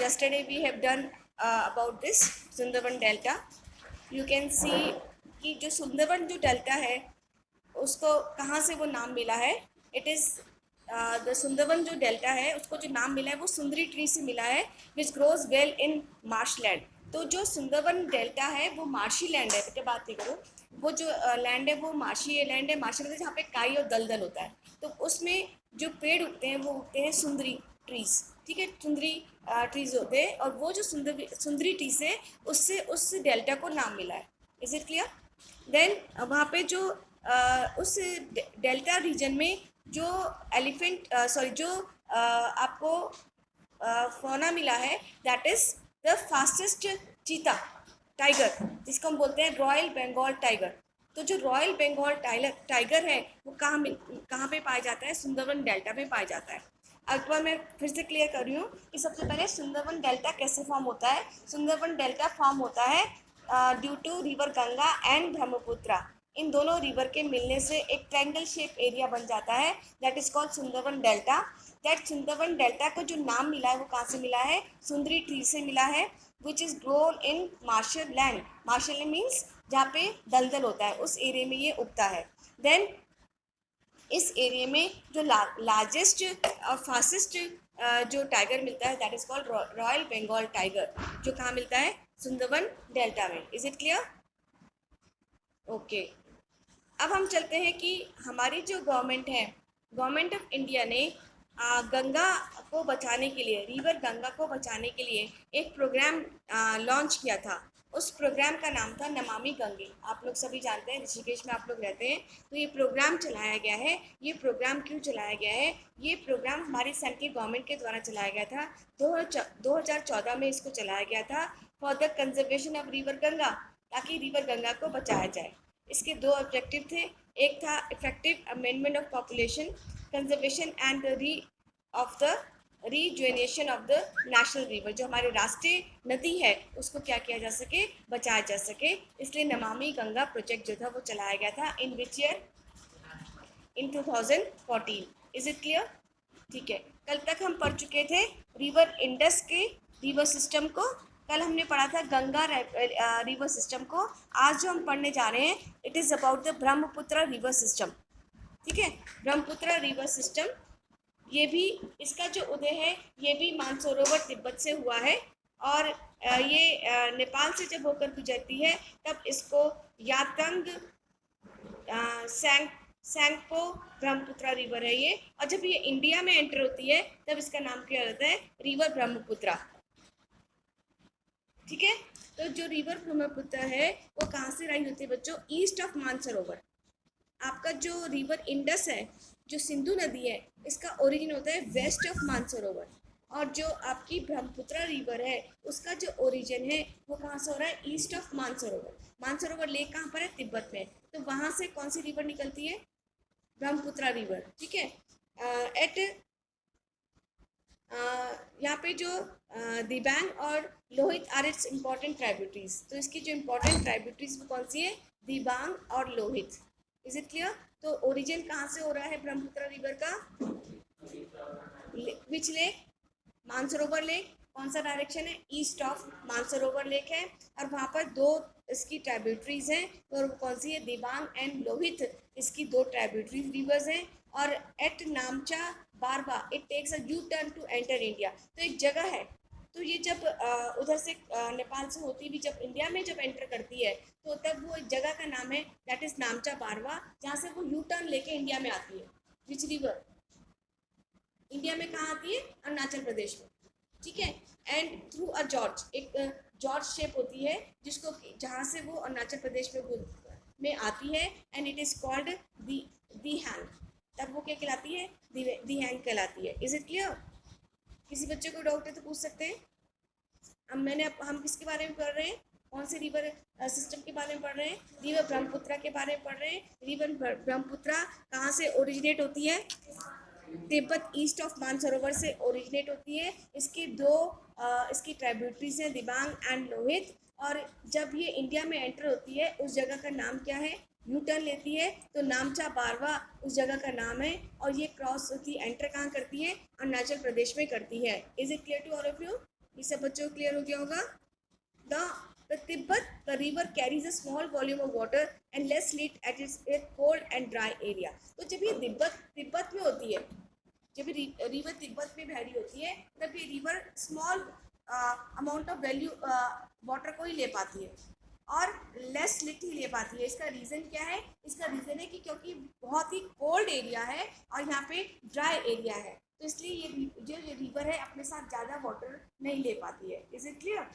yesterday we have done about this Sundarban delta. You can see कि जो सुंदरबन जो delta है उसको कहाँ से वो नाम मिला है. इट इज़ द सुंदरबन जो डेल्टा है उसको जो नाम मिला है वो सुंदरी ट्री से मिला है which grows well in Marsh land. तो जो सुंदरबन डेल्टा है वो मार्शी लैंड है. बेटे बात नहीं करो. वो जो लैंड है वो मार्शी लैंड है. मार्शी मतलब जहाँ पे काई और दलदल होता है. तो उसमें जो पेड़ उगते हैं वो उगते हैं सुंदरी ट्रीज. ठीक है, सुंदरी ट्रीज होते हैं और वो जो सुंदरी ट्री से उससे उस डेल्टा को नाम मिला है. Is it clear? देन वहाँ पे जो उस डेल्टा रीजन में जो एलिफेंट जो आपको फौना मिला है दैट इज द फास्टेस्ट चीता टाइगर, जिसको हम बोलते हैं रॉयल बंगाल टाइगर. तो जो रॉयल बंगाल टाइगर है वो कहाँ पे पाया जाता है? सुंदरबन डेल्टा में पाया जाता है. एक बार मैं फिर से क्लियर कर रही हूँ कि सबसे पहले सुंदरबन डेल्टा कैसे फॉर्म होता है. सुंदरबन डेल्टा फॉर्म होता है due to river Ganga and Brahmaputra. इन दोनों रिवर के मिलने से एक ट्रायंगल शेप एरिया बन जाता है that is called Sundarban delta. That Sundarban delta को जो नाम मिला है वो कहाँ से मिला है? सुंदरी ट्री से मिला है which is grown in marshal land. Marshal land means जहाँ पे दलदल होता है उस एरिया में ये उगता है. देन इस एरिया में जो लार्जेस्ट और फास्टेस्ट जो टाइगर मिलता है that is called royal Bengal tiger, जो कहाँ मिलता है? सुंदरबन डेल्टा में. Is it clear? ओके. अब हम चलते हैं कि हमारी जो गवर्नमेंट है, गवर्नमेंट ऑफ इंडिया ने गंगा को बचाने के लिए, रिवर गंगा को बचाने के लिए एक प्रोग्राम लॉन्च किया था. उस प्रोग्राम का नाम था नमामि गंगे. आप लोग सभी जानते हैं ऋषिकेश में आप लोग रहते हैं. तो ये प्रोग्राम चलाया गया है. ये प्रोग्राम क्यों चलाया गया है? ये प्रोग्राम हमारी सेंट्रल गवर्नमेंट के द्वारा चलाया गया था. 2014 में इसको चलाया गया था for the conservation of river Ganga, ताकि रिवर गंगा को बचाया जाए. इसके दो ऑब्जेक्टिव थे. एक था effective amendment of population conservation and of the rejuvenation of the national river. जो हमारे राष्ट्रीय नदी है उसको क्या किया जा सके? बचाया जा सके. इसलिए नमामि गंगा प्रोजेक्ट जो था वो चलाया गया था. In which year? In 2014. Is it clear? ठीक है. कल तक हम पढ़ चुके थे रिवर इंडस के रिवर सिस्टम को. कल हमने पढ़ा था गंगा रिवर सिस्टम को. आज जो हम पढ़ने जा रहे हैं it is about the Brahmaputra river system. ठीक है, ब्रह्मपुत्र रिवर सिस्टम. ये भी, इसका जो उदय है ये भी मानसरोवर तिब्बत से हुआ है और ये नेपाल से जब होकर गुजरती है तब इसको यातंग सैंगपो ब्रह्मपुत्र रिवर है ये. और जब ये इंडिया में एंटर होती है तब इसका नाम क्या होता है? रिवर ब्रह्मपुत्र. ठीक है. तो जो रिवर ब्रह्मपुत्र है वो कहाँ से राइज होती है बच्चों? East of Mansarovar. आपका जो रिवर इंडस है, जो सिंधु नदी है, इसका ओरिजिन होता है वेस्ट ऑफ मानसरोवर. और जो आपकी ब्रह्मपुत्र रिवर है उसका जो ओरिजिन है वो कहाँ से हो रहा है? East of Mansarovar. Mansarovar lake कहाँ पर है? तिब्बत में. तो वहाँ से कौन सी रिवर निकलती है? ब्रह्मपुत्र रिवर. ठीक है. यहाँ पे जो दिबांग और Lohit are its important tributaries. तो इसकी जो इम्पोर्टेंट ट्राइब्यूटरीज वो कौन सी है? दिबांग और लोहित. Is it clear? तो ओरिजिन कहाँ से हो रहा है ब्रह्मपुत्र रिवर का? Which lake? मानसरोवर लेक. कौन सा डायरेक्शन है? ईस्ट ऑफ मानसरोवर लेक है. और वहाँ पर दो इसकी ट्राइब्यूटरीज हैं. और कौन सी है? दिबांग एंड लोहित. इसकी दो ट्राइब्यूटरीज रिवर्स हैं. और at Namcha Barwa it takes a U turn to enter India. तो एक जगह है. तो ये जब उधर से नेपाल से होती हुई जब इंडिया में जब एंटर करती है तो तब वो एक जगह का नाम है दैट इज नामचा बारवा, जहाँ से वो यू टर्न लेके इंडिया में आती है. Which river? इंडिया में कहाँ आती है? अरुणाचल प्रदेश में. ठीक है. एंड थ्रू अ जॉर्ज, एक जॉर्ज शेप होती है जिसको, जहाँ से वो अरुणाचल प्रदेश में आती है. And it is called the hang. तब वो क्या कहलाती है? दी हैंग कहलाती है. Is it clear? किसी बच्चे को डाउट है तो पूछ सकते हैं. हम किसके बारे में पढ़ रहे हैं? कौन से रिवर सिस्टम के बारे में पढ़ रहे हैं? रिवर ब्रह्मपुत्र के बारे में पढ़ रहे हैं. रिवर ब्रह्मपुत्र कहाँ से ओरिजिनेट होती है? तिब्बत ईस्ट ऑफ मानसरोवर से ओरिजिनेट होती है. इसकी ट्राइब्यूटरीज हैं दिबांग एंड लोहित. और जब ये इंडिया में एंटर होती है उस जगह का नाम क्या है? यू टर्न लेती है तो नामचा बारवा उस जगह का नाम है. और ये क्रॉस होती, एंटर कहाँ करती है? अरुणाचल प्रदेश में करती है. Is it clear to all of you? ये सब बच्चों को क्लियर हो गया होगा। The Tibet, the river carries a small volume of water and less heat at its cold and dry area. तो जब ये तिब्बत में होती है, जब रिवर तिब्बत में बह रही होती है, तब ये river small amount of value water को ही ले पाती है और लेस लिट ही ले पाती है। इसका रीज़न क्या है? इसका रीज़न है कि क्योंकि बहुत ही कोल्ड एरिया है और यहाँ पे ड्राई एरिया है, तो इसलिए ये रिवर है अपने साथ ज़्यादा वाटर नहीं ले पाती है। Is it clear?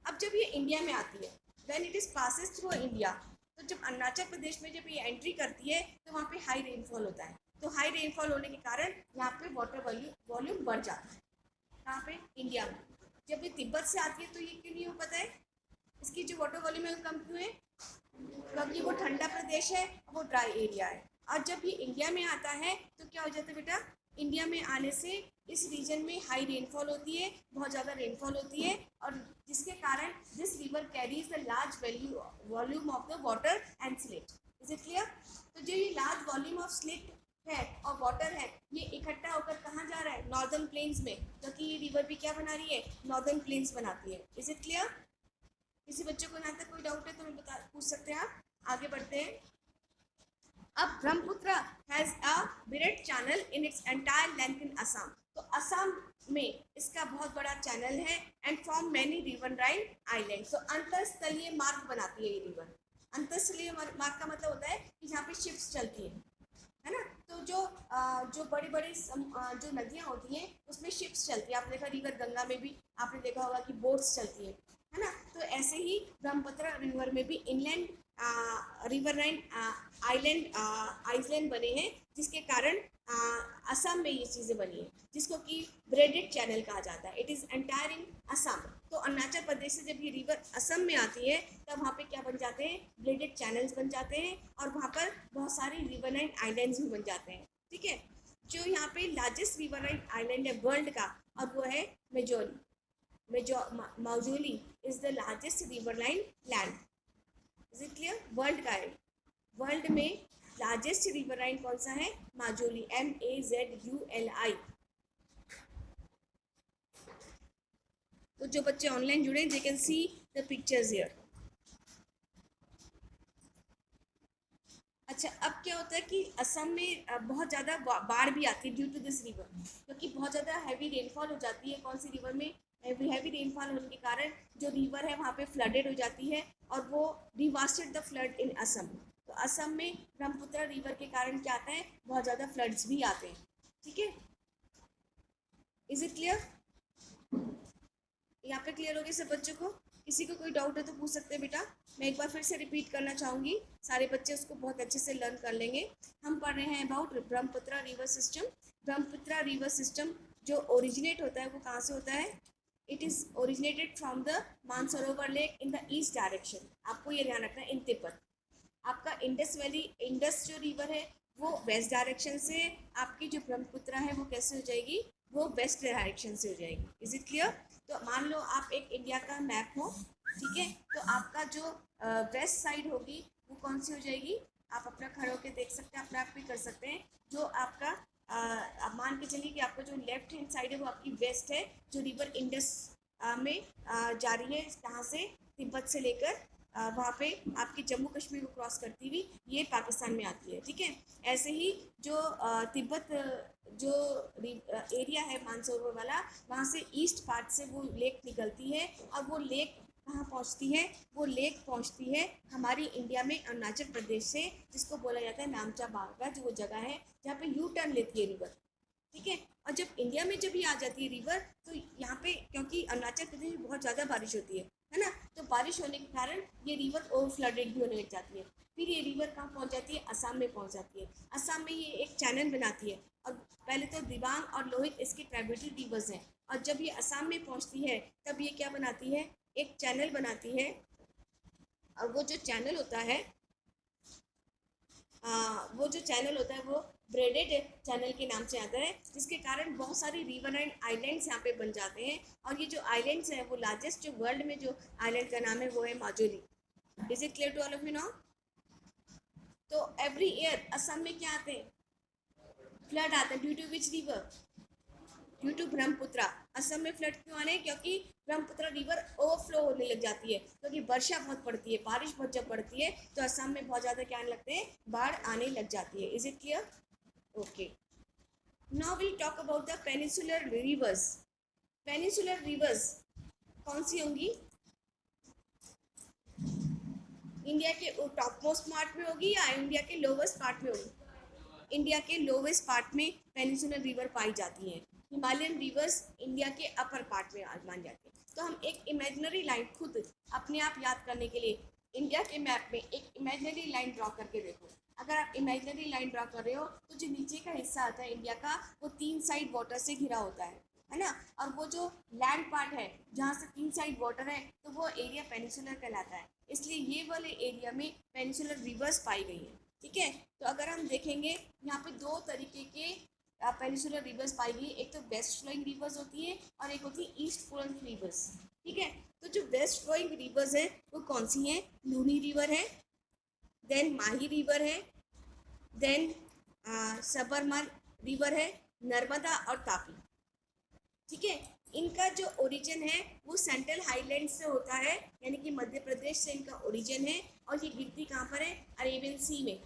अब जब ये इंडिया में आती है, when it is passes through India, तो जब अरुणाचल प्रदेश में जब ये एंट्री करती है तो वहाँ पे हाई रेनफॉल होता है। तो हाई रेनफॉल होने के कारण यहाँ पे वाटर वॉल्यूम बढ़ जाता है। यहाँ पे इंडिया में जब ये तिब्बत से आती है तो ये क्यों नहीं हो पता है? इसकी जो वाटर वॉल्यूम है कम क्यों है? क्योंकि वो ठंडा प्रदेश है, वो ड्राई एरिया है। और जब ये इंडिया में आता है तो क्या हो जाता है बेटा? इंडिया में आने से इस रीजन में हाई रेनफॉल होती है, बहुत ज़्यादा रेनफॉल होती है, और जिसके कारण this river carries the large volume of the water and slit. Is it clear? तो जो ये लार्ज वॉल्यूम ऑफ स्लिट है और वाटर है, ये इकट्ठा होकर कहाँ जा रहा है? नॉर्दर्न प्लेन्स में, क्योंकि ये रिवर भी क्या बना रही है? नॉर्दर्न प्लेन्स बनाती है। Is it clear? किसी बच्चों को यहाँ तक कोई डाउट है तो मैं पूछ सकते हैं आप। आगे बढ़ते हैं। अब Brahmaputra has a broad channel in its entire length in Assam. तो असम में इसका बहुत बड़ा चैनल है and form many riverine island. तो अंतरस्थलीय मार्ग बनाती है ये रिवर। अंतरस्थलीय मार्ग का मतलब होता है कि जहाँ पे शिप्स चलती है ना। तो जो बड़ी बड़ी जो नदियाँ होती हैं उसमें शिप्स चलती है। आपने देखा रिवर गंगा में भी आपने देखा होगा कि बोट्स चलती है ना। तो ऐसे ही ब्रह्मपुत्र रिवर में भी इनलैंड रिवरराइन आइलैंड बने हैं, जिसके कारण असम में ये चीज़ें बनी है, जिसको कि ब्रेडेड चैनल कहा जाता है। इट इज़ एंटायर इन असम। तो अरुणाचल प्रदेश से जब ये रिवर असम में आती है तब वहाँ पे क्या बन जाते हैं? ब्रेडेड चैनल्स बन जाते हैं और वहाँ पर बहुत सारे रिवरराइन आइलैंड्स भी बन जाते हैं। ठीक है। जो यहाँ पे लार्जेस्ट रिवरराइन आइलैंड है वर्ल्ड का, और वो है Majuli is the largest riverine land. Is it clear? World का है। वर्ल्ड में लार्जेस्ट रिवरराइन कौन सा है? माजुली, MAZULI। तो जो बच्चे ऑनलाइन जुड़े they can see the pictures here. अच्छा, अब क्या होता है कि असम में बहुत ज़्यादा बाढ़ भी आती है ड्यू टू दिस रिवर, क्योंकि बहुत ज़्यादा हैवी रेनफॉल हो जाती है। कौन सी रिवर में? हैवी रेनफॉल होने के कारण जो रिवर है वहाँ पे फ्लडेड हो जाती है और वो डिवास्टेड द फ्लड इन असम। तो असम में ब्रह्मपुत्र रिवर के कारण क्या आता है? बहुत ज़्यादा फ्लड्स भी आते हैं। ठीक है। Is it clear? यहाँ पे क्लियर हो गया सब बच्चों को? किसी को कोई डाउट है तो पूछ सकते हैं बेटा। मैं एक बार फिर से रिपीट करना चाहूँगी, सारे बच्चे उसको बहुत अच्छे से लर्न कर लेंगे। हम पढ़ रहे हैं about Brahmaputra river system. Brahmaputra river system जो ओरिजिनेट होता है वो कहाँ से होता है? It is originated from the Mansarovar lake in the east direction. आपको ये ध्यान रखना है। इन तिब्बत आपका इंडस वैली, इंडस जो रिवर है वो वेस्ट डायरेक्शन से, आपकी जो ब्रह्मपुत्र है वो कैसे हो जाएगी? वो वेस्ट डायरेक्शन से हो जाएगी। Is it clear? तो मान लो आप एक इंडिया का मैप हो, ठीक है, तो आपका जो वेस्ट साइड होगी वो कौन सी हो जाएगी? आप अपना खड़े होकर देख सकते हैं, अपना आप भी कर सकते हैं। जो आपका आप मान के चलिए कि आपका जो लेफ्ट हैंड साइड है वो आपकी वेस्ट है, जो रिवर इंडस में जा रही है, कहाँ से? तिब्बत से लेकर वहाँ पे आपकी जम्मू कश्मीर को क्रॉस करती हुई ये पाकिस्तान में आती है। ठीक है। ऐसे ही जो तिब्बत जो एरिया है मानसरोवर वाला, वहाँ से ईस्ट पार्ट से वो लेक निकलती है और वो लेक कहाँ पहुँचती है? वो लेक पहुँचती है हमारी इंडिया में अरुणाचल प्रदेश से, जिसको बोला जाता है नामचा बागा, जो वो जगह है जहाँ पे यू टर्न लेती है रिवर। ठीक है। और जब इंडिया में जब ये आ जाती है रिवर, तो यहाँ पे क्योंकि अरुणाचल प्रदेश में बहुत ज़्यादा बारिश होती है ना, तो बारिश होने के कारण ये रिवर ओवर फ्लडेड भी होने लग जाती है। फिर ये रिवर कहाँ पहुँच जाती है? असम में पहुँच जाती है। असम में ये एक चैनल बनाती है, और पहले तो दिबांग और लोहित इसके ट्राइब्यूटरी रिवर्स हैं, और जब ये असम में पहुँचती है तब ये क्या बनाती है? एक चैनल बनाती है, और वो जो चैनल होता है वो ब्रेडेड चैनल के नाम से आता है, जिसके कारण बहुत सारी रिवरराइन आइलैंड्स यहाँ पे बन जाते हैं। और ये जो आइलैंड्स हैं वो लार्जेस्ट जो वर्ल्ड में जो आइलैंड का नाम है वो है Majuli. Is it clear to all of you now? तो एवरी ईयर असम में क्या आते हैं? फ्लड आते हैं due to which river? Due to Brahmaputra. Assam में फ्लड क्यों आने, क्योंकि ब्रह्मपुत्रा रिवर ओवरफ्लो होने लग जाती है, क्योंकि वर्षा बहुत पड़ती है, बारिश बहुत जब पड़ती है तो असम में बहुत ज़्यादा क्या आने लगते हैं, बाढ़ आने लग जाती है। Is it clear? Okay, now we talk about the peninsular rivers. Peninsular rivers कौन सी होंगी? इंडिया के टॉप मोस्ट पार्ट में होगी या इंडिया के लोवेस्ट पार्ट में होगी? इंडिया के लोवेस्ट पार्ट में पेनिसुलर रिवर पाई जाती हैं। हिमालयन रिवर्स इंडिया के अपर पार्ट में मान जाती है। तो हम एक इमेजिनरी लाइन खुद अपने आप याद करने के लिए इंडिया के मैप में एक इमेजिनरी लाइन ड्रॉ करके देखो। अगर आप इमेजिनरी लाइन ड्रॉ कर रहे हो तो जो नीचे का हिस्सा आता है इंडिया का, वो 3 साइड वाटर से घिरा होता है ना। और वो जो लैंड पार्ट है जहाँ से 3 साइड वाटर है, तो वो एरिया पेनिसुलर कहलाता है। इसलिए ये वाले एरिया में पेनिसुलर रिवर्स पाई गई है। ठीक है, तो अगर हम देखेंगे यहाँ पे 2 तरीके के पेनिसुलर रिवर्स पाई गई। एक तो वेस्ट फ्लोइंग रिवर्स होती है और एक होती है ईस्ट फ्लोइंग रिवर्स। ठीक है, तो जो वेस्ट फ्लोइंग रिवर्स है वो कौन सी हैं? लूनी रिवर है, देन माही रिवर है, देन सबरमन रिवर है, नर्मदा और तापी। ठीक है, इनका जो ओरिजिन है वो सेंट्रल हाईलैंड से होता है, यानी कि मध्य प्रदेश से इनका ओरिजिन है। और ये गिरती कहाँ पर है? अरेबियन सी में।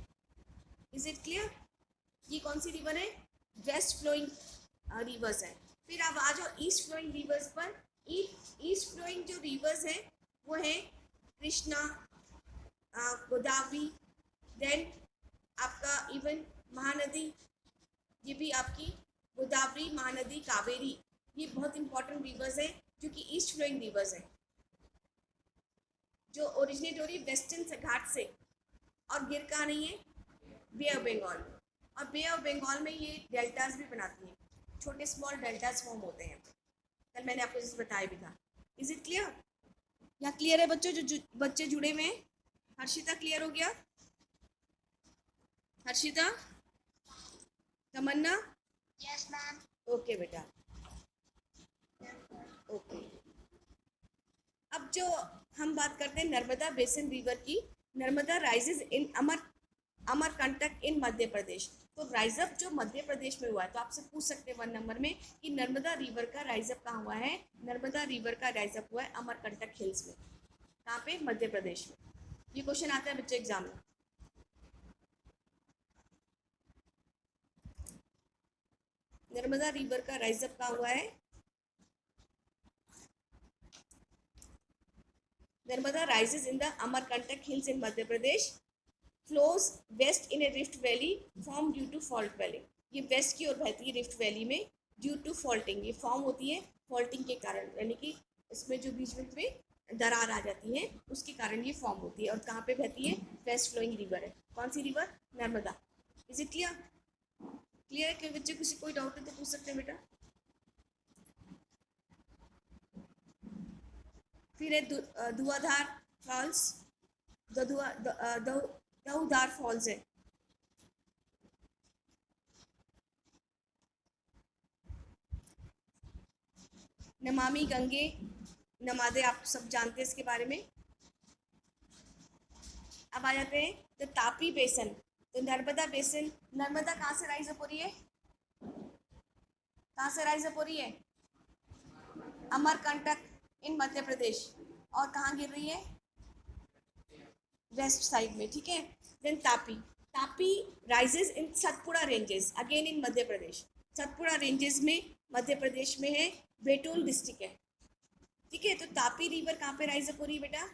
Is it clear? ये कौन सी रिवर है? वेस्ट फ्लोइंग रिवर्स है। फिर अब आ जाओ ईस्ट फ्लोइंग रिवर्स पर। ईस्ट फ्लोइंग जो रिवर्स हैं वो है कृष्णा, गोदावरी, देन आपका इवन महानदी, ये भी आपकी गोदावरी, महानदी, कावेरी, ये बहुत इंपॉर्टेंट रिवर्स हैं जो कि ईस्ट फ्लोइंग रिवर्स हैं, जो ओरिजिनेट हो रही है वेस्टर्न घाट से और गिर कहाँ नहीं है? बे ऑफ बंगाल। और बे ऑफ बंगाल में ये डेल्टास भी बनाती हैं, छोटे स्मॉल डेल्टास फॉर्म होते हैं। कल मैंने आपको जैसे बताया भी था। Is it clear? यहाँ क्लियर है बच्चों? जो बच्चे जुड़े हुए हैं। हर्षिता क्लियर हो गया? Harshita, Tamanna? Yes ma'am. Okay बेटा, ओके। अब जो हम बात करते हैं नर्मदा बेसिन रिवर की, नर्मदा राइजेज इन अमरकंटक इन मध्य प्रदेश। तो राइजअप जो मध्य प्रदेश में हुआ है, तो आपसे पूछ सकते हैं 1 नंबर में कि नर्मदा रिवर का राइजअप कहाँ हुआ है? नर्मदा रिवर का राइजअप हुआ है अमरकंटक हिल्स में। कहाँ पे? मध्य प्रदेश में। ये क्वेश्चन आता है बच्चों एग्जाम में। नर्मदा रिवर का राइजअप कहाँ हुआ है? Narmada rises in the Amarkantak hills in Madhya Pradesh, flows west in a rift valley form due to fault valley. ये वेस्ट की ओर बहती है रिफ्ट वैली में, ड्यू टू फॉल्टिंग। ये फॉर्म होती है फॉल्टिंग के कारण, यानी कि इसमें जो बीच बीच में दरार आ जाती है उसके कारण ये फॉर्म होती है। और कहाँ पे बहती है? वेस्ट फ्लोइंग रिवर है। कौन सी river? Narmada. Is it clear? Clear है कि बच्चे? किसी कोई डाउट है तो पूछ सकते हैं बेटा। फिर है धुआधार फॉल्स, दहुधार फॉल्स है। नमामि गंगे, नमादे, आप सब जानते हैं इसके बारे में। अब आ जाते हैं द तापी बेसन। तो नर्मदा बेसन, नर्मदा कहाँ से राइज अप हो रही है? कहाँ से राइज अप हो रही है? अमरकंटक इन मध्य प्रदेश। और कहाँ गिर रही है? वेस्ट साइड में। ठीक है, then Tapi. Tapi rises in Satpura ranges, again in Madhya Pradesh. Satpura ranges में मध्य प्रदेश में है, बैतूल डिस्ट्रिक्ट है। ठीक है, तो तापी रिवर कहाँ पे राइज अप हो रही है बेटा?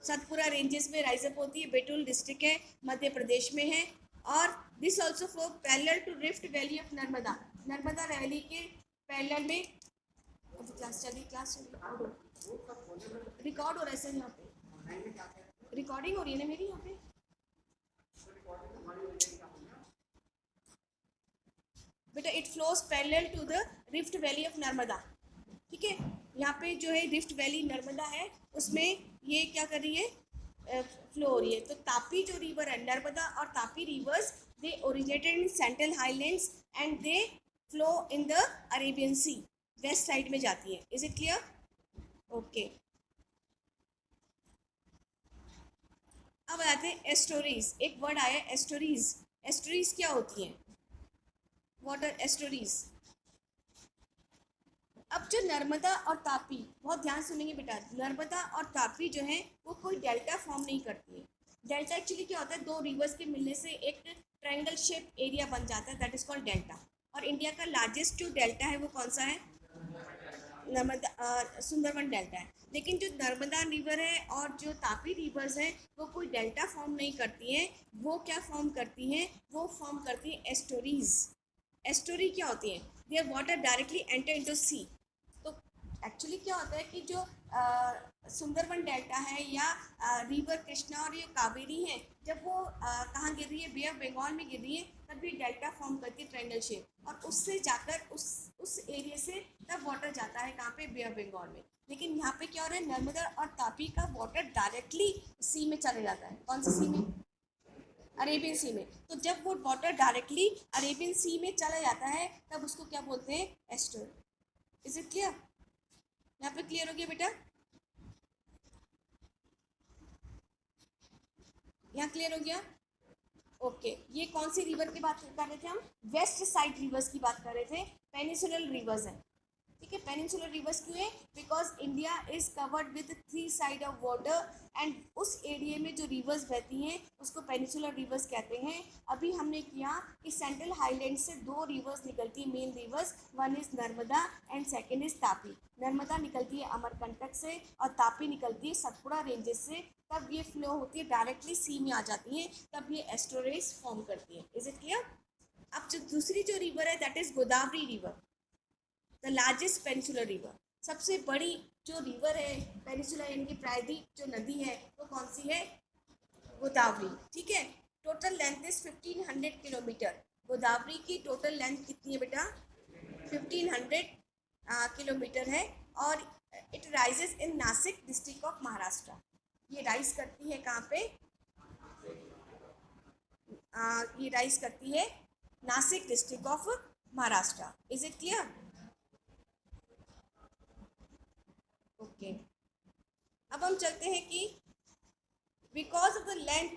सतपुड़ा रेंजेस में राइज अप होती है, बैतूल डिस्ट्रिक्ट है, मध्य प्रदेश में है। और this also flow parallel to rift valley of Narmada. Narmada valley के पैरेलल में क्लास चली रिकॉर्ड हो रहा है सर, यहाँ पे रिकॉर्डिंग हो रही है ना मेरी यहाँ पे। बेटा it flows parallel to the rift valley of Narmada. ठीक है, यहाँ पे जो है रिफ्ट वैली नर्मदा है, उसमें ये क्या कर रही है? फ्लो हो रही है। तो तापी जो रिवर है, नर्मदा और Tapi rivers, they originated in central highlands and they flow in the Arabian sea, west side में जाती है। Is it clear? ओके, अब आते हैं एस्टोरीज। एक वर्ड आया एस्टोरीज। एस्टोरीज क्या होती हैं? वाटर एस्टोरीज। अब जो नर्मदा और तापी, बहुत ध्यान सुनेंगे बेटा, नर्मदा और तापी जो है वो कोई डेल्टा फॉर्म नहीं करती है। डेल्टा एक्चुअली क्या होता है, दो रिवर्स के मिलने से एक ट्रायंगल शेप एरिया बन जाता है, दैट इज कॉल्ड डेल्टा। और इंडिया का लार्जेस्ट जो डेल्टा है वो कौन सा है, नर्मदा सुंदरबन डेल्टा है। लेकिन जो नर्मदा रिवर है और जो तापी रिवर्स हैं वो कोई डेल्टा फॉर्म नहीं करती हैं। वो क्या फॉर्म करती हैं, वो फॉर्म करती हैं एस्टोरीज। एस्टोरी क्या होती है, there water directly enter into sea. तो एक्चुअली क्या होता है कि जो सुंदरबन डेल्टा है या रिवर कृष्णा और ये कावेरी है, जब वो कहाँ गिर रही है, बे ऑफ बंगाल में गिर रही है, तब ये डेल्टा फॉर्म करती है ट्रायंगल शेप, और उससे जाकर उस एरिया से तब वाटर जाता है कहाँ पे, बे ऑफ बंगाल में। लेकिन यहाँ पे क्या हो रहा है, नर्मदा और तापी का वाटर डायरेक्टली सी में चले जाता है। कौन सी सी में, अरेबियन सी में। तो जब वो वाटर डायरेक्टली अरेबियन सी में चला जाता है तब उसको क्या बोलते हैं, एस्टर। इज इट क्लियर, यहाँ पे क्लियर हो गया बेटा, यहाँ क्लियर हो गया। ओके ये कौन सी रिवर की बात कर रहे थे हम, वेस्ट साइड रिवर्स की बात कर रहे थे, पेनिसुलर रिवर्स है। ठीक है, पेनिनसुलर रिवर्स क्यों है, because India is covered with 3 side of water, and उस एरिया में जो रिवर्स बहती हैं उसको पेनिनसुलर रिवर्स कहते हैं। अभी हमने किया कि सेंट्रल हाईलैंड से 2 रिवर्स निकलती है, main rivers, one is Narmada and second is Tapi. Narmada निकलती है अमरकंटक से और तापी निकलती है सतपुड़ा रेंजेस से। तब ये फ्लो होती है डायरेक्टली सी में आ जाती है, तब ये एस्टोरेज फॉर्म करती है। Is it clear. अब जो दूसरी जो रिवर है that is Godavari river, the largest peninsular river. सबसे बड़ी जो रिवर है पेनिसुलर यानी कि प्रायद्वीप जो नदी है वो कौन सी है, गोदावरी। ठीक है, total length is 1500 kilometre. Godavari की टोटल लेंथ कितनी है बेटा, 1500 किलोमीटर है। और it rises in Nashik district of Maharashtra. ये राइज करती है कहाँ पे, ये राइज करती है Nashik district of Maharashtra. Is it clear. Okay अब हम चलते हैं कि because of the length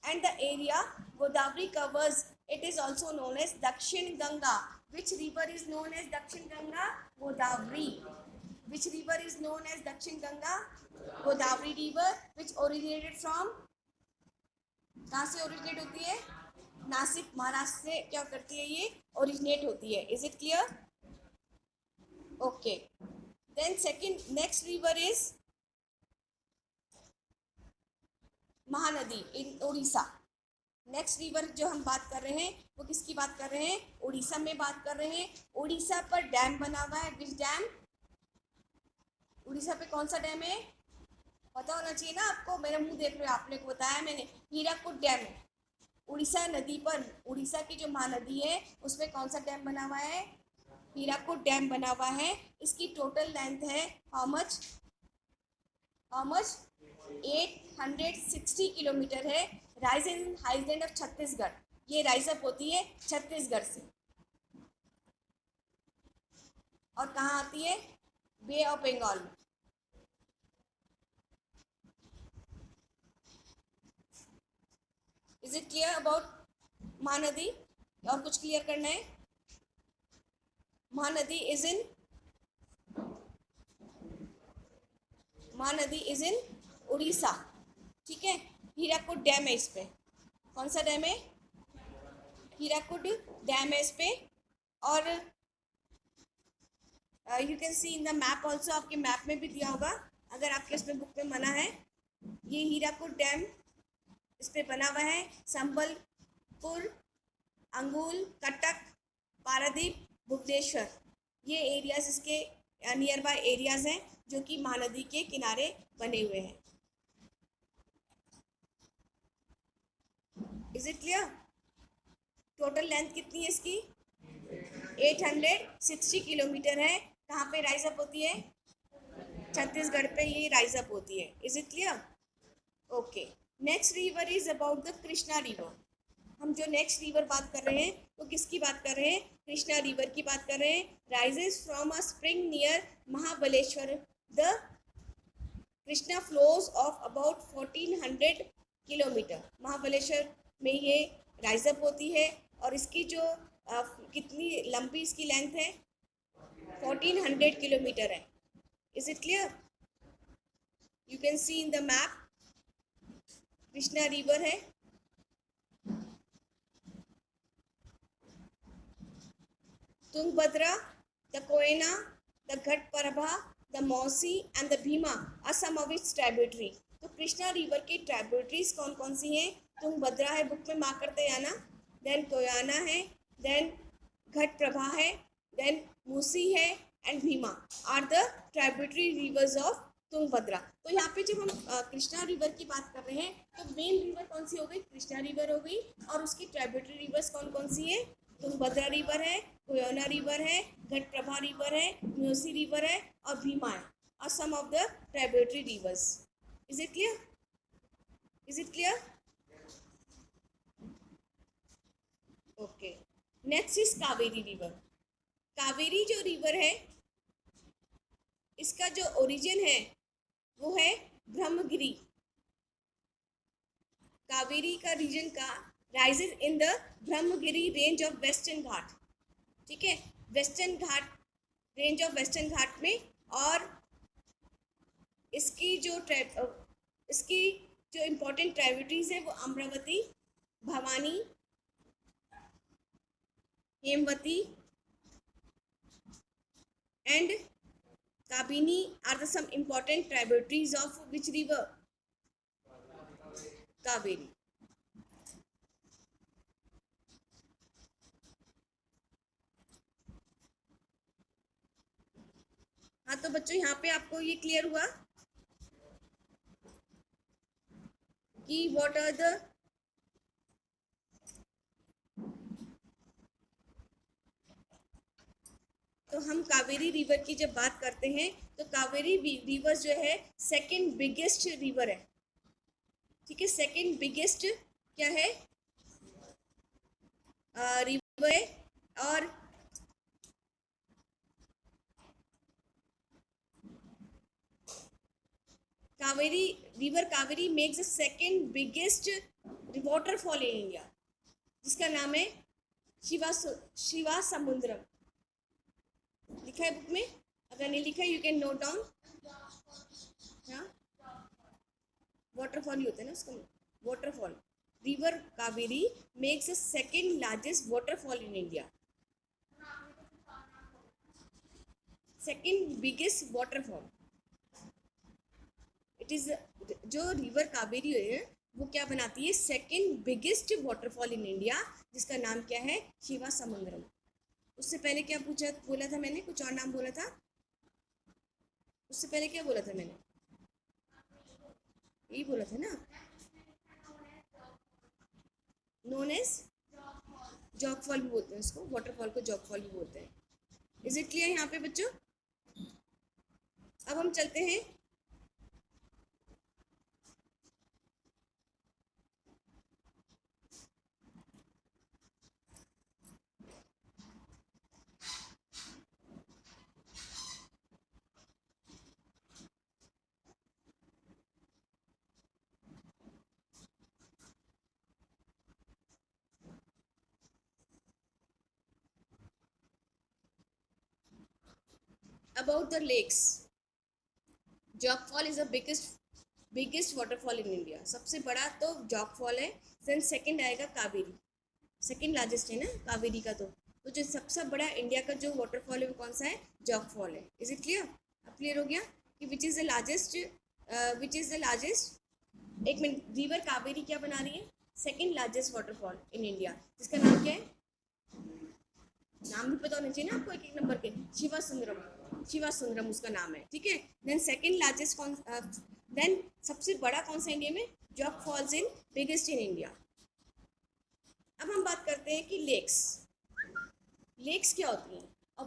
and the area Godavari covers, it is also known as Dakshin Ganga. Which river is known as Dakshin Ganga, Godavari. Which river is known as Dakshin Ganga, Godavari river, which originated from, कहाँ से originate होती है, नासिक महाराष्ट्र से क्या करती है, ये ओरिजिनेट होती है। Is it clear. Okay then second next river is Mahanadi in Orissa. Next river जो हम बात कर रहे हैं वो किसकी बात कर रहे हैं, उड़ीसा में बात कर रहे हैं। उड़ीसा पर डैम बना हुआ है, विच डैम, उड़ीसा पे कौन सा डैम है, पता होना चाहिए ना आपको, मेरा मुंह देख रहे हो, आपने को बताया मैंने, हीराकुद डैम है। उड़ीसा नदी पर, उड़ीसा की जो महानदी है उस पर कौन सा डैम बना हुआ है, हीराकुद डैम बना हुआ है। इसकी टोटल लेंथ है हाउ मच, 860 किलोमीटर है। Rise in highland of Chhattisgarh, ये राइज अप होती है छत्तीसगढ़ से। और कहाँ आती है, बे ऑफ बंगाल में। Is it clear about Mahanadi, और कुछ क्लियर करना है। Mahanadi is in, Mahanadi is in Orissa. ठीक है, हीराकुद डैम है इस पे, कौन सा डैम है, हीराकुद डैम है इस पे। और you can see in the map also, आपके मैप में भी दिया होगा अगर आपके इसमें बुक में बना है। ये हीराकुद डैम इस पे बना हुआ है। संबलपुर, अंगुल, कटक, पारादीप, भुवनेश्वर, ये एरियाज इसके नियर बाय एरियाज हैं जो कि महानदी के किनारे बने हुए हैं। Is it clear. Total length कितनी है इसकी, 860 किलोमीटर है। कहाँ पे राइज अप होती है, छत्तीसगढ़ पे ये राइज अप होती है। Is it clear. Okay next river is about the Krishna river. हम जो नेक्स्ट रिवर बात कर रहे हैं वो किसकी बात कर रहे हैं, कृष्णा रिवर की बात कर रहे हैं। Rises from a spring near Mahabaleshwar, the Krishna flows of about 1400 kilometre. Mahabaleshwar में ये राइज अप होती है और इसकी जो कितनी लंबी इसकी लेंथ है? 1400 किलोमीटर है. Is it clear? You can see in the map Krishna river है. Tungabhadra, the Koyna, the Ghatprabha, the Mausi and the Bhima are some of its tributary. तो कृष्णा रिवर की ट्राइब्यूटरीज कौन कौन सी हैं? तुंगभद्रा है, बुक में मार्क करते हैं ना. देन कोयाना है, देन घटप्रभा है, देन मूसी है and Bhima are the tributary rivers of Tungabhadra. तो यहाँ पे जब हम कृष्णा रिवर की बात कर रहे हैं तो मेन रिवर कौन सी हो गई? कृष्णा रिवर हो गई. और उसकी ट्राइब्यूटरी रिवर्स कौन कौन सी है? तुंगभद्रा रिवर है, कोयना रिवर है, घटप्रभा रिवर है, म्यूसी रिवर है और भीमा है. और some of the tributary rivers. Is it clear? Is it clear? Okay. Next is Kaveri river. Kaveri जो रिवर है इसका जो ओरिजिन है वो है ब्रह्मगिरी. कावेरी का रीजन का rises in the Brahmagiri range of western Ghat. ठीक है, western Ghat, range of western Ghat में. और इसकी जो इम्पोर्टेंट ट्राइब्यूटरीज है वो Amravati, Bhavani, Hemavati and Kabini are the some important tributaries of which river? Kaveri. हाँ, तो बच्चों यहाँ पे आपको ये क्लियर हुआ कि व्हाट आर द तो हम कावेरी रिवर की जब बात करते हैं तो कावेरी रिवर जो है सेकंड बिगेस्ट रिवर है. ठीक है, सेकंड बिगेस्ट क्या है? रिवर है. और Kaveri river, Kaveri makes the second biggest waterfall in India जिसका नाम है शिवा समुद्रम. लिखा है बुक में? अगर नहीं लिखा है यू कैन नोट डाउन. हाँ, वाटरफॉल ही होता है ना उसका. Waterfall river Kaveri makes the second largest waterfall in India. Second biggest waterfall. It is जो रिवर कावेरी है वो क्या बनाती है? Second biggest waterfall in India जिसका नाम क्या है? शिवा समुद्रम. उससे पहले क्या बोला था मैंने? कुछ और नाम बोला था. उससे पहले क्या बोला था मैंने? यही बोला था ना, नोन एज जॉगफॉल भी बोलते हैं इसको. वाटरफॉल को जॉगफॉल भी बोलते हैं. इज इट क्लियर यहाँ पे बच्चों? अब हम चलते हैं about the lakes. Jog fall is the biggest waterfall in India. सबसे बड़ा तो जॉग फॉल है. देन सेकंड आएगा कावेरी. सेकंड लार्जेस्ट है ना कावेरी का. तो जो सबसे बड़ा इंडिया का जो वाटरफॉल है वो कौन सा है? जॉग फॉल है. Is it clear? अब क्लियर हो गया कि विच इज़ द लार्जेस्ट. एक मिनट, रिवर कावेरी क्या बना रही है? Second largest waterfall in India जिसका नाम क्या है? नाम भी पता होना चाहिए ना आपको एक एक नंबर के. शिवा सुंदरम उसका नाम है. ठीक है. देन सेकंड लार्जेस्ट देन सबसे बड़ा कौन सा इंडिया में? Jog falls in biggest in India. अब हम बात करते हैं कि लेक्स. लेक्स क्या होती हैं? a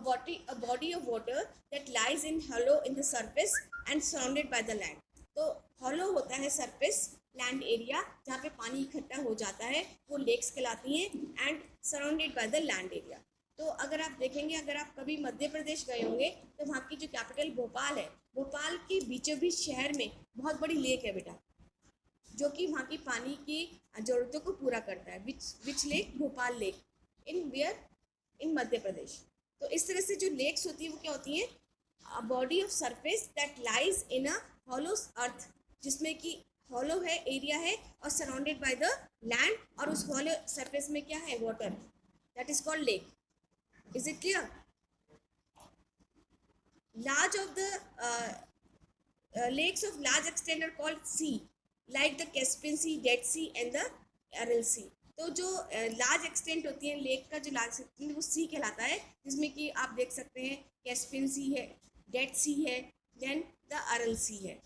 body of water that lies in hollow in the surface and surrounded by the land. तो hollow होता है सरफेस लैंड एरिया जहाँ पे पानी इकट्ठा हो जाता है, वो लेक्स कहलाती हैं. And surrounded by the land area. तो अगर आप देखेंगे, अगर आप कभी मध्य प्रदेश गए होंगे तो वहाँ की जो कैपिटल भोपाल है, भोपाल के बीचों बीच शहर में बहुत बड़ी लेक है बेटा, जो कि वहाँ की पानी की ज़रूरतों को पूरा करता है. Which lake? Bhopal lake. In where in Madhya Pradesh. तो इस तरह से जो लेक्स होती है वो क्या होती है, body of surface that lies in a hollow earth, जिसमें कि हॉलो है, एरिया है और सराउंडेड बाय द लैंड, और उस हॉलो सरफेस में क्या है, water, that is called lake. Is it clear? Large of the lakes of large extent are called sea, like the Caspian Sea, Dead Sea and the Aral Sea. तो जो large extent होती है lake का, जो large extent वो सी कहलाता है, जिसमें कि आप देख सकते हैं कैस्पियन सी है, डेड सी है, देन द अरल सी है।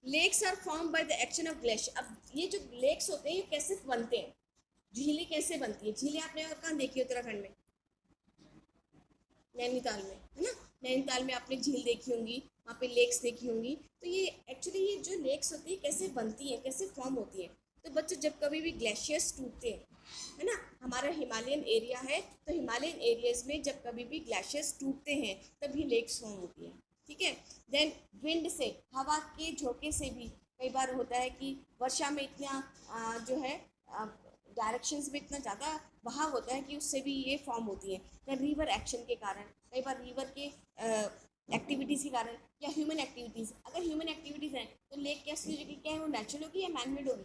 Lakes are form by the action of glacier. अब ये जो लेक्स होते हैं ये कैसे बनते हैं, झीलें कैसे बनती है? झीलें आपने कहाँ देखी है? उत्तराखंड में, नैनीताल में, है ना? नैनीताल में आपने झील देखी होंगी, वहाँ पे लेक्स देखी होंगी। तो ये एक्चुअली ये जो लेक्स होती है कैसे बनती है, कैसे फॉर्म होती है? तो बच्चों, जब कभी भी ग्लेशियर्स टूटते हैं, है ना, हमारा हिमालयन एरिया है, तो हिमालयन एरियाज में जब कभी भी ग्लेशियर्स टूटते हैं तभी लेक्स फॉर्म होती है। ठीक है। देन विंड से, हवा के झोंके से भी कई बार होता है कि वर्षा में इतना जो है डायरेक्शंस में इतना ज़्यादा बहाव होता है कि उससे भी ये फॉर्म होती है। या रिवर एक्शन के कारण, कई बार रिवर के एक्टिविटीज़ के कारण, या ह्यूमन एक्टिविटीज़, अगर ह्यूमन एक्टिविटीज़ हैं तो लेक कैसी होगी, क्या है वो, नेचुरल होगी या मैनमेड होगी?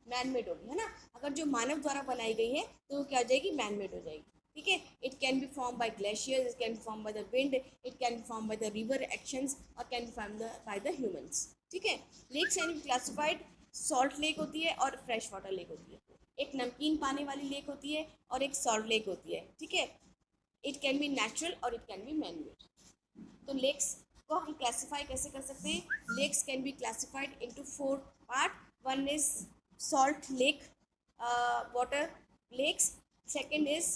मैनमेड होगी, है ना। अगर जो मानव द्वारा बनाई गई है तो वो क्या हो जाएगी, मैनमेड हो जाएगी। ठीक है। It can be form by glaciers, it can be form by the wind, it can be form by the river actions, और can be form by the humans. ठीक है। Lakes can be classified, salt lake होती है और fresh water lake होती है। एक नमकीन पानी वाली लेक होती है और एक सॉल्ट लेक होती है। ठीक है। इट कैन बी नेचुरल और इट कैन बी मैनमेड। तो लेक्स को हम क्लासिफाई कैसे कर सकते हैं? Lakes can be classified into 4 part. One is salt lake water lakes, second is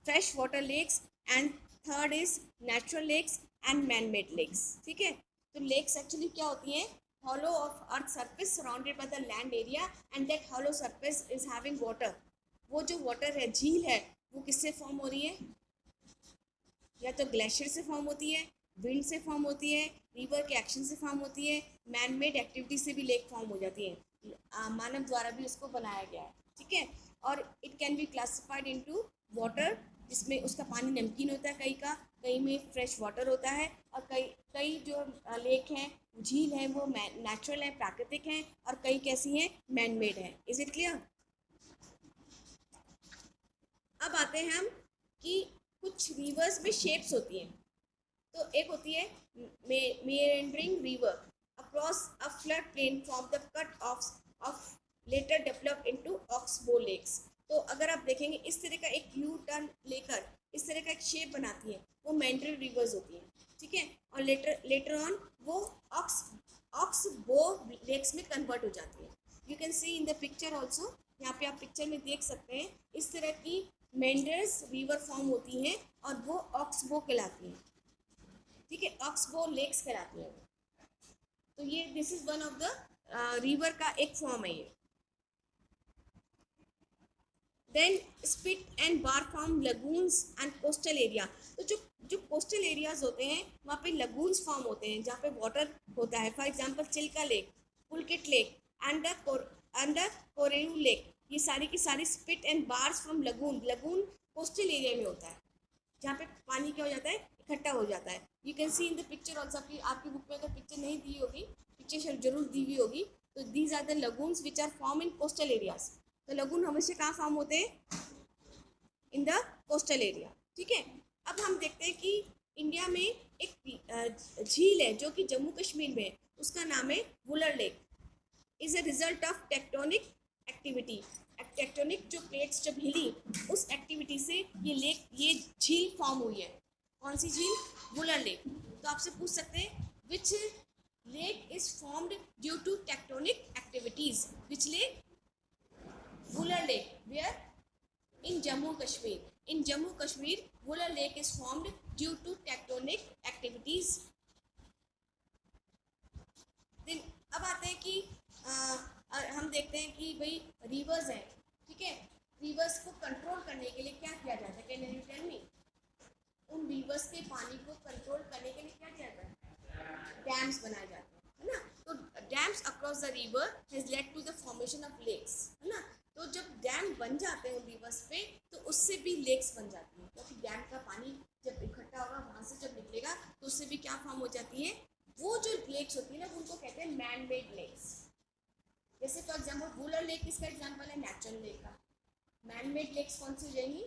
fresh water lakes, and third is natural lakes and man made lakes। ठीक है। तो lakes एक्चुअली क्या होती हैं? hollow of earth surface surrounded by the land area and that hollow surface is having water। वो जो water है, झील है, वो किससे फॉर्म हो रही है? या तो ग्लेशियर से फॉर्म होती है, विंड से फॉर्म होती है, रिवर के एक्शन से फॉर्म होती है, मैन मेड एक्टिविटी से भी लेक फॉर्म हो जाती है, मानव द्वारा भी उसको बनाया गया है। ठीक है। और it can be classified into water, जिसमें उसका पानी नमकीन होता है, कहीं में फ्रेश वाटर होता है, और कई कई जो लेक हैं, झील हैं, वो नेचुरल हैं, प्राकृतिक हैं, और कई कैसी हैं, मैन मेड हैं। Is it clear? अब आते हैं हम कि कुछ रिवर्स में शेप्स होती हैं। तो एक होती है meandering river across a flood plain from the cut of later developed into oxbow lakes। तो अगर आप देखेंगे इस तरह का एक यू टर्न लेकर इस तरह का एक शेप बनाती है, वो मेंड्रिंग रिवर्स होती है। ठीक है। और लेटर ऑन वो ऑक्सबो लेक्स में कन्वर्ट हो जाती है। You can see in the picture also, यहाँ पे आप पिक्चर में देख सकते हैं इस तरह की मेंडर्स रिवर फॉर्म होती हैं और वो ऑक्सबो कहलाती हैं। ठीक है। ऑक्सबो लेक्स कहलाती हैं। तो ये this is one of the river का एक फॉर्म है ये। Then spit and bar form lagoons and coastal area. तो जो जो कोस्टल एरियाज होते हैं वहाँ पे लगून्स फॉर्म होते हैं जहाँ पे वाटर होता है। For example Chilka lake, Pulicat lake and the Kolleru lake, ये सारी की सारी spit and bars from lagoon. Lagoon coastal area में होता है जहाँ पे पानी क्या हो जाता है, इकट्ठा हो जाता है। You can see in the picture also. आपकी बुक में अगर पिक्चर नहीं दी होगी, पिक्चर जरूर दी हुई होगी। तो these are the lagoons which are form in coastal areas. तो लगून हमेशा कहाँ फॉर्म होते हैं? In the coastal area. ठीक है। अब हम देखते हैं कि इंडिया में एक झील है जो कि जम्मू कश्मीर में है, उसका नाम है Wular lake. Is a result of tectonic activity. Tectonic जो प्लेट्स जब हिली, उस एक्टिविटी से ये झील फॉर्म हुई है। कौन सी झील? वुलर लेक। तो आपसे पूछ सकते हैं which lake is formed due to tectonic activities? Which lake? Wular lake. Where? in Jammu Kashmir. In Jammu Kashmir, Wula Lake is formed due to tectonic activities. Then अब आते हैं कि हम देखते हैं कि भाई रिवर्स हैं। ठीक है। रिवर्स को कंट्रोल करने के लिए क्या किया जाता है? Can you tell me? उन रिवर्स के पानी को कंट्रोल करने के लिए क्या किया जाता है, डैम्स बनाए जाते हैं, है ना। तो dams across the river has led to the formation of lakes, है ना। तो जब डैम बन जाते हैं उन रिवर्स पे तो उससे भी लेक्स बन जाती हैं, क्योंकि डैम का पानी जब इकट्ठा होगा वहाँ से जब निकलेगा तो उससे भी क्या फॉर्म हो जाती है, वो जो लेक्स होती है ना उनको कहते हैं मैन मेड लेक्स। जैसे फॉर एग्जाम्पल वुलर लेक किसका एग्जाम्पल है, नेचुरल लेक का। मैन मेड लेक्स कौन सी हो जाएंगी,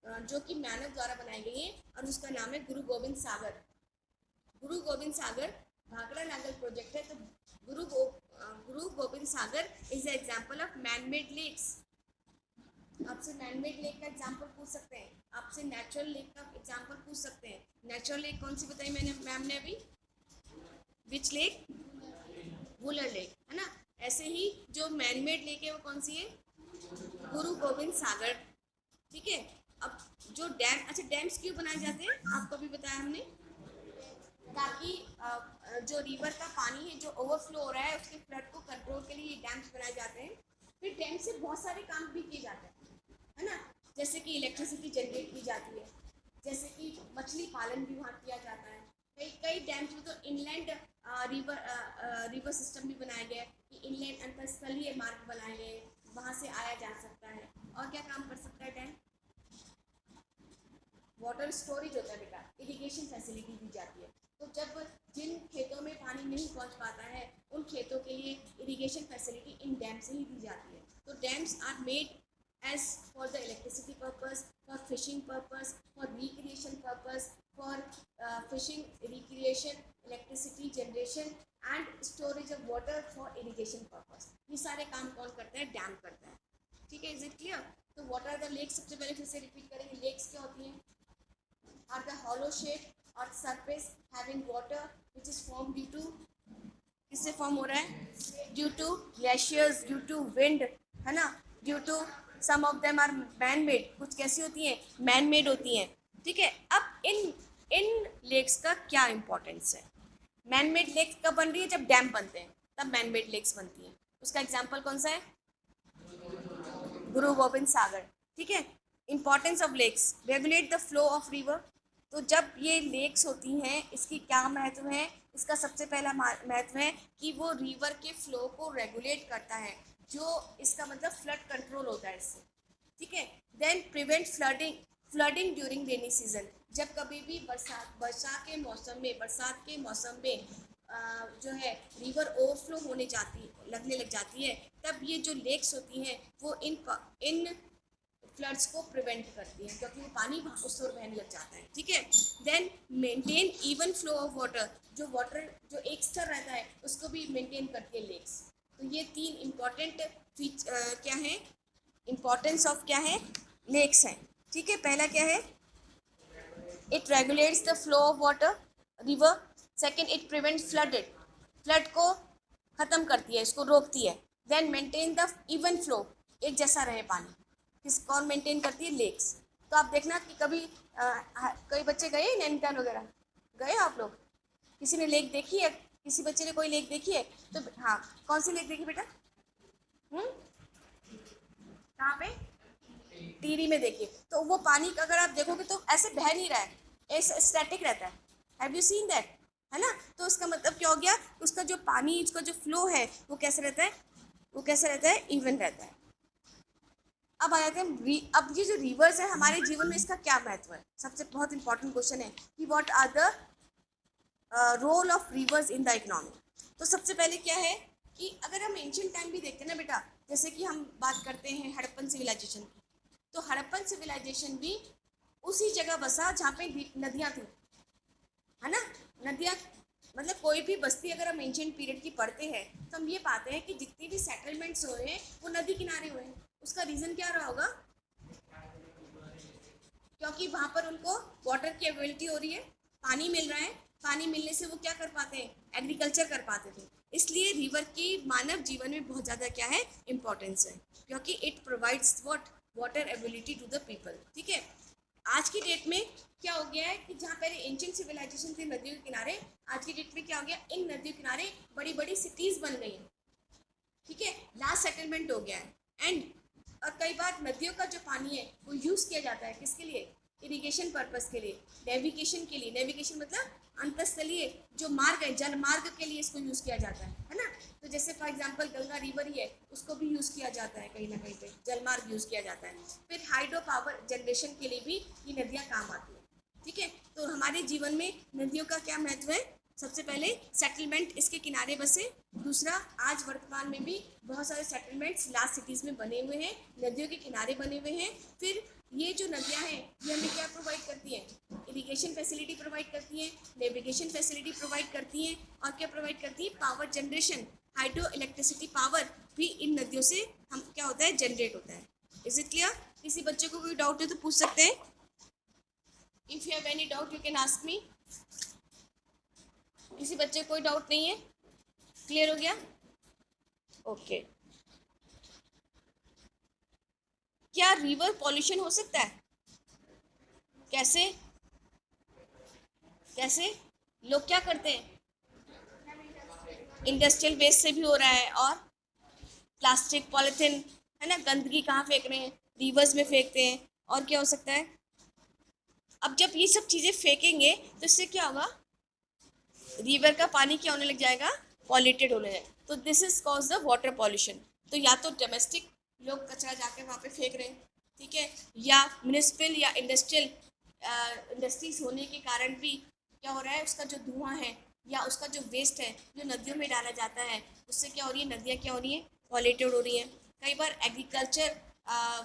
जो कि मानव द्वारा बनाई गई है, और उसका नाम है गुरु गोविंद सागर। गुरु गोविंद सागर भाखड़ा नागल प्रोजेक्ट है, तो Guru Gobind Sagar is a example of man made lakes. आपसे मैन मेड लेक का एग्जाम्पल पूछ सकते हैं, आपसे नेचुरल लेक का एग्जाम्पल पूछ सकते हैं। नेचुरल लेक कौन सी बताई मैंने, मैम ने अभी, विच लेक, वुलर लेक, है ना। ऐसे ही जो मैन मेड लेक है वो कौन सी है, गुरु गोविंद सागर, ठीक है। अब जो डैम, अच्छा डैम्स क्यों बनाए जाते हैं आपको भी बताया हमने, ताकि जो रिवर का पानी है जो ओवरफ्लो हो रहा है उसके फ्लड को कंट्रोल के लिए डैम्स बनाए जाते हैं। फिर डैम से बहुत सारे काम भी किए जाते हैं, है ना। जैसे कि इलेक्ट्रिसिटी जनरेट की जाती है, जैसे कि मछली पालन भी वहाँ किया जाता है। कई कई डैम्स में तो इनलैंड रिवर सिस्टम भी बनाए गए कि इनलैंड अंतरस्थलीय मार्ग बनाए गए, वहाँ से आया जा सकता है। और क्या काम कर सकता है डैम, वाटर स्टोरेज होता है बेटा, इरिगेशन फैसिलिटी दी जाती है। तो जब जिन खेतों में पानी नहीं पहुंच पाता है उन खेतों के लिए इरिगेशन फैसिलिटी इन डैम से ही दी जाती है। तो dams are made as for the electricity purpose, for fishing purpose, for recreation purpose, for fishing, recreation, electricity generation and storage of water for irrigation purpose। ये सारे काम कौन करता है, डैम करता है, ठीक है। Is it clear. तो व्हाट आर द लेक्स, सबसे पहले फिर से रिपीट करेंगे, लेक्स क्या होती हैं, are the hollow shape or surface having water which is formed due to, किससे फॉर्म हो रहा है, due to glaciers, due to wind, है ना, due to some of them are man made, कुछ कैसी होती हैं, मैन मेड होती हैं, ठीक है। अब इन इन लेक्स का क्या इंपॉर्टेंस है, मैन मेड लेक्स कब बन रही है, जब डैम बनते हैं तब मैन मेड लेक्स बनती हैं। उसका एग्जाम्पल कौन सा है, गुरु गोविंद सागर, ठीक है। Importance of lakes, regulate the flow of river. तो जब ये लेक्स होती हैं इसकी क्या महत्व है, इसका सबसे पहला महत्व है कि वो रिवर के फ्लो को रेगुलेट करता है, जो इसका मतलब फ्लड कंट्रोल होता है इससे, ठीक है। Then prevent flooding during rainy season, जब कभी भी बरसात के मौसम में जो है रिवर ओवरफ्लो होने लगने लग जाती है, तब ये जो लेक्स होती हैं वो इन फ्लड्स को प्रिवेंट करती हैं, क्योंकि वो पानी उस ओर बहने लग जाता है, ठीक है। Then maintain even flow of water, जो वाटर जो एक स्तर रहता है उसको भी मेंटेन करती है लेक्स। तो ये तीन इम्पॉर्टेंट क्या है, इम्पॉर्टेंस ऑफ क्या है, लेक्स हैं, ठीक है। पहला क्या है, it regulates the flow of water river. Second, it prevent flood को ख़त्म करती है, इसको रोकती है। Then maintain the even flow, एक जैसा रहे पानी, किस कौन मेंटेन करती है, लेक्स। तो आप देखना कि कभी कई बच्चे गए नैनीताल वगैरह, गए आप लोग, किसी ने लेक देखी है, किसी बच्चे ने कोई लेक देखी है, तो हाँ कौन सी लेक देखी बेटा, कहाँ पे, टीरी में देखिए। तो वो पानी अगर आप देखोगे तो ऐसे बह नहीं रहा है, ऐसे स्टैटिक रहता है, हैव यू सीन दैट, है ना। तो उसका मतलब क्या हो गया, उसका जो पानी, उसका जो फ्लो है वो कैसे रहता है, वो कैसे रहता है, इवन रहता है। अब आ जाते हैं, अब ये जो रिवर्स है हमारे जीवन में इसका क्या महत्व है, सबसे बहुत इंपॉर्टेंट क्वेश्चन है कि what are the role of rivers in the economy. तो सबसे पहले क्या है कि अगर हम एंशियंट टाइम भी देखते हैं ना बेटा, जैसे कि हम बात करते हैं हड़प्पन सिविलाइजेशन की, तो हड़प्पन सिविलाइजेशन भी उसी जगह बसा जहाँ पे नदियाँ थी, है ना। नदियाँ मतलब कोई भी बस्ती अगर हम एंशियंट पीरियड की पढ़ते हैं तो हम ये पाते हैं कि जितनी भी सेटलमेंट्स हुए हैं वो नदी किनारे हुए हैं। उसका रीज़न क्या रहा होगा, क्योंकि वहाँ पर उनको वाटर की अवेलेबिलिटी हो रही है, पानी मिल रहा है, पानी मिलने से वो क्या कर पाते हैं, एग्रीकल्चर कर पाते थे। इसलिए रिवर की मानव जीवन में बहुत ज़्यादा क्या है, इम्पोर्टेंस है, क्योंकि it provides what, water ability to the people, ठीक है। आज की डेट में क्या हो गया है कि जहाँ पहले एंशिएंट सिविलाइजेशन थी नदियों के किनारे, आज की डेट में क्या हो गया, इन नदियों के किनारे बड़ी बड़ी सिटीज़ बन गई हैं, ठीक है, लार्ज सेटलमेंट हो गया है। एंड और कई बार नदियों का जो पानी है वो यूज़ किया जाता है किसके लिए, इरिगेशन पर्पस के लिए, नेविगेशन के लिए, नेविगेशन मतलब अंतस्थलीय जो मार्ग है, जल मार्ग के लिए इसको यूज़ किया जाता है ना। तो जैसे फॉर एग्जांपल गंगा रिवर ही है, उसको भी यूज़ किया जाता है, कहीं ना कहीं पे जल मार्ग यूज़ किया जाता है। फिर हाइड्रो पावर जनरेशन के लिए भी ये नदियाँ काम आती है। ठीक है, तो हमारे जीवन में नदियों का क्या महत्व है? सबसे पहले सेटलमेंट इसके किनारे बसे। दूसरा, आज वर्तमान में भी बहुत सारे सेटलमेंट्स लार्ज सिटीज़ में बने हुए हैं, नदियों के किनारे बने हुए हैं। फिर ये जो नदियाँ हैं ये हमें क्या प्रोवाइड करती हैं? इरिगेशन फैसिलिटी प्रोवाइड करती हैं, नेविगेशन फैसिलिटी प्रोवाइड करती हैं, और क्या प्रोवाइड करती है? Power generation, hydro electricity power भी इन नदियों से हम क्या होता है? जनरेट होता है। Is it clear? किसी बच्चे को कोई डाउट है तो पूछ सकते हैं। If you have any doubt you can ask मी। किसी बच्चे को कोई डाउट नहीं है? क्लियर हो गया? ओके। क्या रिवर पॉल्यूशन हो सकता है? कैसे? कैसे? लोग क्या करते हैं? इंडस्ट्रियल वेस्ट से भी हो रहा है, और प्लास्टिक पॉलिथीन है ना, गंदगी कहाँ फेंक रहे हैं? रिवर्स में फेंकते हैं। और क्या हो सकता है? अब जब ये सब चीज़ें फेंकेंगे तो इससे क्या होगा? रिवर का पानी क्या होने लग जाएगा? पॉल्यूटेड होने लगेगा। तो this is cause the water pollution. तो या तो डोमेस्टिक लोग कचरा जाके वहाँ पे फेंक रहे हैं, ठीक है, या म्यूनिसिपल या इंडस्ट्रियल इंडस्ट्रीज होने के कारण भी क्या हो रहा है? उसका जो धुआं है या उसका जो वेस्ट है जो नदियों में डाला जाता है, उससे क्या हो रही है? नदियाँ क्या हो रही हैं? पॉल्यूटेड हो रही हैं। कई बार एग्रीकल्चर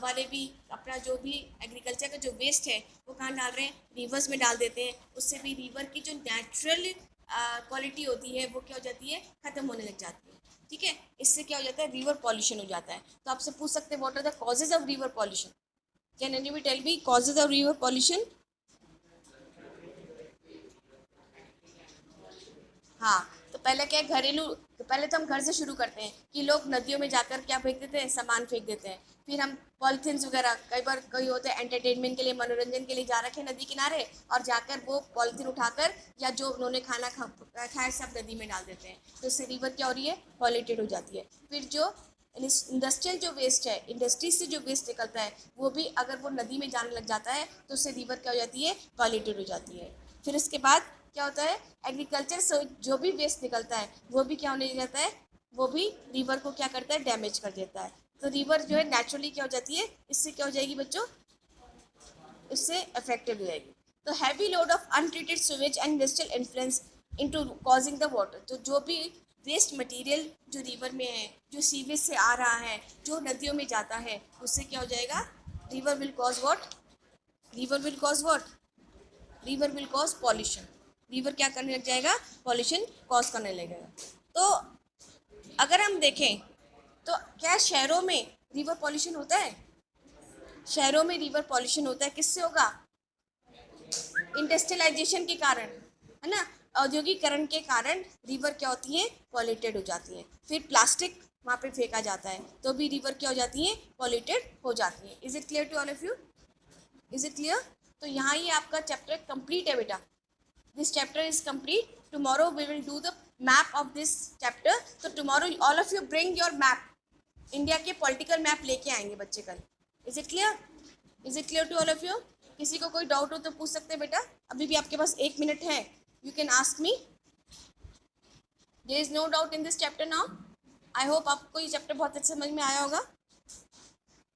वाले भी अपना जो भी एग्रीकल्चर का जो वेस्ट है वो कहाँ डाल रहे हैं? रिवर्स में डाल देते हैं। उससे भी रिवर की जो नेचुरल क्वालिटी होती है वो क्या हो जाती है? ख़त्म होने लग जाती है। ठीक है, इससे क्या हो जाता है? रिवर पॉल्यूशन हो जाता है। तो आपसे पूछ सकते हैं what are the causes of river pollution? Can any tell me causes of river pollution? हाँ, तो पहले क्या है? घरेलू, तो पहले तो हम घर से शुरू करते हैं कि लोग नदियों में जाकर क्या फेंक देते हैं? सामान फेंक देते हैं। फिर हम पॉलिथीन्स वगैरह, कई बार कई होते हैं एंटरटेनमेंट के लिए, मनोरंजन के लिए जा रखे हैं नदी किनारे, और जाकर वो पॉलिथीन उठाकर या जो उन्होंने खाना खाया सब नदी में डाल देते हैं। तो इससे रिवर क्या हो रही है? पॉल्यूटेड हो जाती है। फिर जो इंडस्ट्रियल जो वेस्ट है, इंडस्ट्री से जो वेस्ट निकलता है वो भी अगर वो नदी में जाने लग जाता है तो उससे रिवर क्या हो जाती है? पॉल्यूटेड हो जाती है। फिर उसके बाद क्या होता है? एग्रीकल्चर से जो भी वेस्ट निकलता है वो भी क्या होने जाता है? वो भी रिवर को क्या करता है? डैमेज कर देता है। तो रिवर जो है नेचुरली क्या हो जाती है? इससे क्या हो जाएगी बच्चों? इससे अफेक्टेड हो जाएगी। तो heavy load of untreated sewage and industrial influence into causing the water, तो जो भी वेस्ट मटेरियल जो रिवर में है, जो सीवेज से आ रहा है, जो नदियों में जाता है, उससे क्या हो जाएगा? River will cause what? River will cause what? River will cause pollution. River क्या करने लग जाएगा? पॉल्यूशन कॉज करने लगेगा। तो अगर हम देखें तो क्या शहरों में रिवर पॉल्यूशन होता है? शहरों में रिवर पॉल्यूशन होता है, किससे होगा? इंडस्ट्रियलाइजेशन के कारण, है ना, औद्योगिकरण के कारण रिवर क्या होती है? पॉल्यूटेड हो जाती है। फिर प्लास्टिक वहाँ पे फेंका जाता है तो भी रिवर क्या हो जाती है? पॉल्यूटेड हो जाती है। Is it clear to all of you? Is it clear? तो यहाँ ये आपका चैप्टर कंप्लीट है बेटा। This chapter is complete. Tomorrow we will do the map of this chapter. तो tomorrow all of you bring your map, India के political map लेके आएंगे बच्चे कल। इज it clear? Is it clear to all of यू? किसी को कोई डाउट हो तो पूछ सकते हैं बेटा, अभी भी आपके पास 1 मिनट है। You can ask me. There is no doubt in this chapter now. I hope आपको ये चैप्टर बहुत अच्छे समझ में आया होगा।